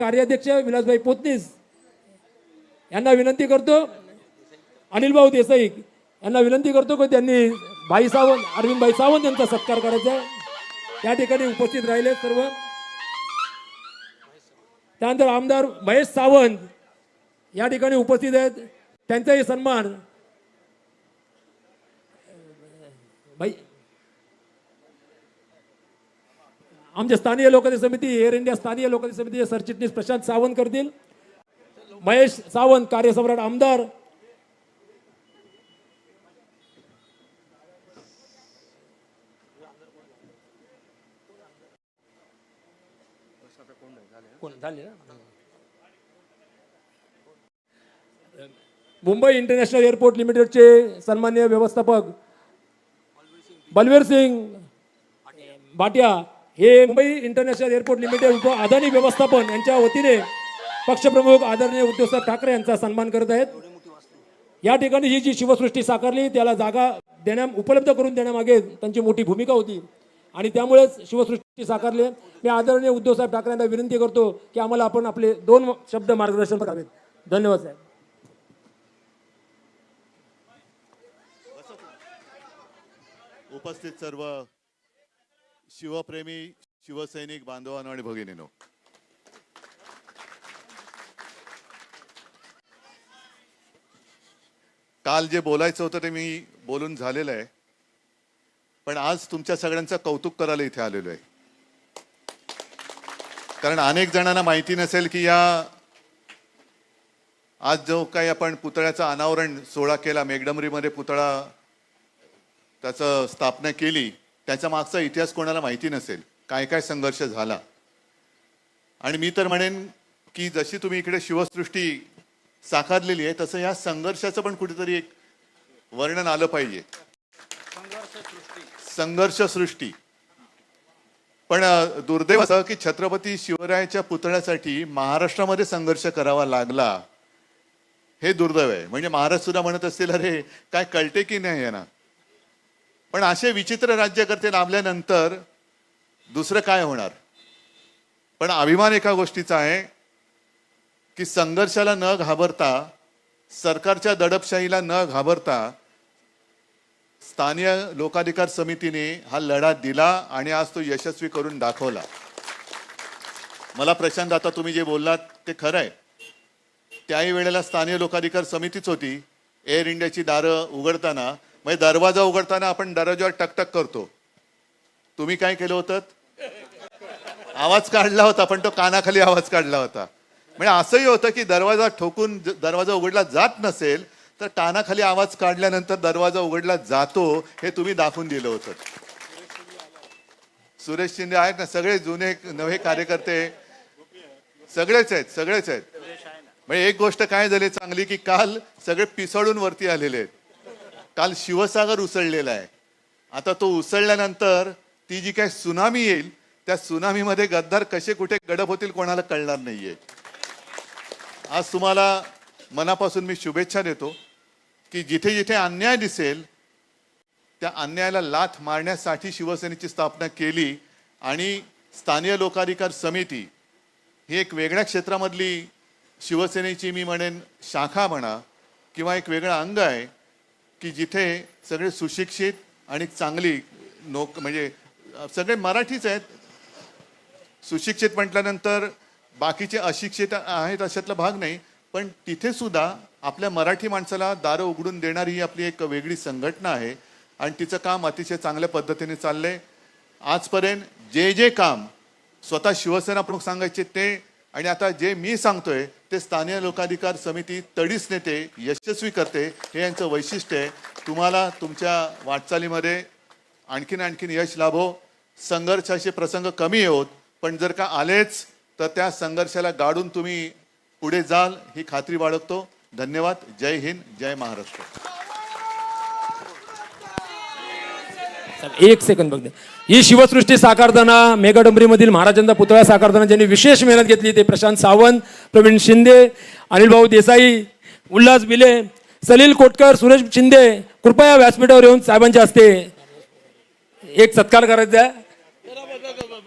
कार्याध्यक्ष विलासभाई पोतनीस यांना विनंती करतो, अनिल भाऊ देसाई यांना विनंती करतो की त्यांनी भाई सावंत, अरविंद भाई सावंत यांचा सत्कार करायचा आहे. या ठिकाणी उपस्थित राहिले सर्व. त्यानंतर आमदार महेश सावंत या ठिकाणी उपस्थित आहेत, त्यांचाही सन्मान भाई. आमच्या स्थानीय लोकशाही समिती, एअर इंडिया स्थानीय लोकशाही समितीचे सरचिटणीस प्रशांत सावंत करतील. महेश सावंत कार्यसम्राट आमदार. मुंबई इंटरनॅशनल एअरपोर्ट लिमिटेडचे सन्माननीय व्यवस्थापक बलवीर सिंग भाटिया हे मुंबई इंटरनॅशनल एअरपोर्ट लिमिटेड उप अदानी व्यवस्थापन यांच्या वतीने पक्षप्रमुख आदरणीय उद्धवसाहेब ठाकरे यांचा सन्मान करत आहेत. या ठिकाणी ही जी शिवसृष्टी साकारली त्याला जागा उपलब्ध करून देण्यामागे त्यांची मोठी भूमिका होती आणि त्यामुळेच शिवसृष्टी साकारली. मी आदरणीय उद्धवसाहेब ठाकरे यांना विनंती करतो की आम्हाला आपण आपले 2 शब्द मार्गदर्शन करावेत. धन्यवाद साहेब. उपस्थित सर्व शिवप्रेमी शिवसैनिक बांधवांनो आणि भगिनींनो, काल जे बोलायचं होतं ते मी बोलून झालेलं आहे, पण आज तुमच्या सगळ्यांचं कौतुक करायला इथे आलेलो आहे. कारण अनेक जणांना माहिती नसेल की आज जो काही आपण पुतळ्याचं अनावरण सोहळा केला, मेघडंबरीमध्ये पुतळा त्याचं स्थापना केली, त्याच्या मागचा इतिहास कोणाला माहिती नसेल, काय काय संघर्ष झाला. आणि मी तर म्हणेन की जशी तुम्ही इकडे शिवसृष्टी साकारलेली आहे तसं या संघर्षाचं पण कुठेतरी एक वर्णन आलं पाहिजे. संघर्ष सृष्टी. पण दुर्दैव असं की छत्रपती शिवरायाच्या पुतळ्यासाठी महाराष्ट्रामध्ये संघर्ष करावा लागला, हे दुर्दैव आहे. म्हणजे महाराज सुद्धा म्हणत असतील अरे काय कळते की नाही ना. पण असे विचित्र राज्यकर्ते लाभल्यानंतर दुसरं काय होणार. पण अभिमान एका गोष्टीचा आहे की संघर्षाला न घाबरता, सरकारच्या दडपशाहीला न घाबरता स्थानीय लोकाधिकार समितीने हा लढा दिला आणि आज तो यशस्वी करून दाखवला. मला प्रशांत, आता तुम्ही जे बोललात ते खरं आहे. त्याही वेळेला स्थानीय लोकाधिकार समितीच होती. एअर इंडियाची दारं उघडताना, म्हणजे दरवाजा उघडताना आपण दरवाजावर टकटक करतो. तुम्ही काय केलं होतं? आवाज काढला होता, पण तो कानाखाली आवाज काढला होता. म्हणजे असंही होतं की दरवाजा ठोकून दरवाजा उघडला जात नसेल तर कानाखाली आवाज काढल्यानंतर दरवाजा उघडला जातो, हे तुम्ही दाखवून दिलं होतं. सुरेश शिंदे आहेत ना, सगळे जुने नवे कार्यकर्ते सगळेच आहेत. म्हणजे एक गोष्ट काय झाली चांगली की काल सगळे पिसळून वरती आलेले आहेत. काल शिवसागर उसळलेला आहे. आता तो उसळल्यानंतर ती जी काय सुनामी येईल, त्या सुनामीमध्ये गद्दार कसे कुठे गडप होतील कोणाला कळणार नाहीये. आज तुम्हाला मनापासून मी शुभेच्छा देतो की जिथे जिथे अन्याय दिसेल त्या अन्यायाला लाथ मारण्यासाठी शिवसेनेची स्थापना केली आणि स्थानीय लोकाधिकार समिती ही एक वेगळ्या क्षेत्रामधली शिवसेनेची मी म्हणेन शाखा म्हणा किंवा एक वेगळं अंग आहे की जिथे सगळे सुशिक्षित आणि चांगली म्हणजे सगळे मराठीच आहेत. सुशिक्षित म्हटल्यानंतर बाकीचे अशिक्षित आहेत अशातला भाग नाही, पण तिथे सुद्धा आपल्या मराठी माणसाला दारं उघडून देणारी ही आपली एक वेगळी संघटना आहे आणि तिचं काम अतिशय चांगल्या पद्धतीने चाललंय. आजपर्यंत जे काम स्वतः शिवसेना प्रमुख सांगायचे ते आणि आता जे मी सांगतोय ते स्थानीय लोकाधिकार समिती तडीस नेते यशस्वी करते, हे यांचं वैशिष्ट्य आहे. तुम्हाला तुमच्या वाटचालीमध्ये आणखीन यश लाभो. संघर्षाचे प्रसंग कमी येवोत, पण जर का आलेच तर त्या संघर्षाला गाडून तुम्ही पुढे जाल ही खात्री बाळगतो. धन्यवाद. जय हिंद, जय महाराष्ट्र. एक सेकंद बघते. ही शिवसृष्टी साकारताना मेघडंबरीमधील महाराजांचा पुतळा साकारताना ज्यांनी विशेष मेहनत घेतली ते प्रशांत सावंत, प्रवीण शिंदे, अनिल भाऊ देसाई, उल्हास बिले, सलील कोटकर, सुरेश शिंदे. कृपया व्यासपीठावर येऊन साहेबांच्या हस्ते एक सत्कार करायचा आहे.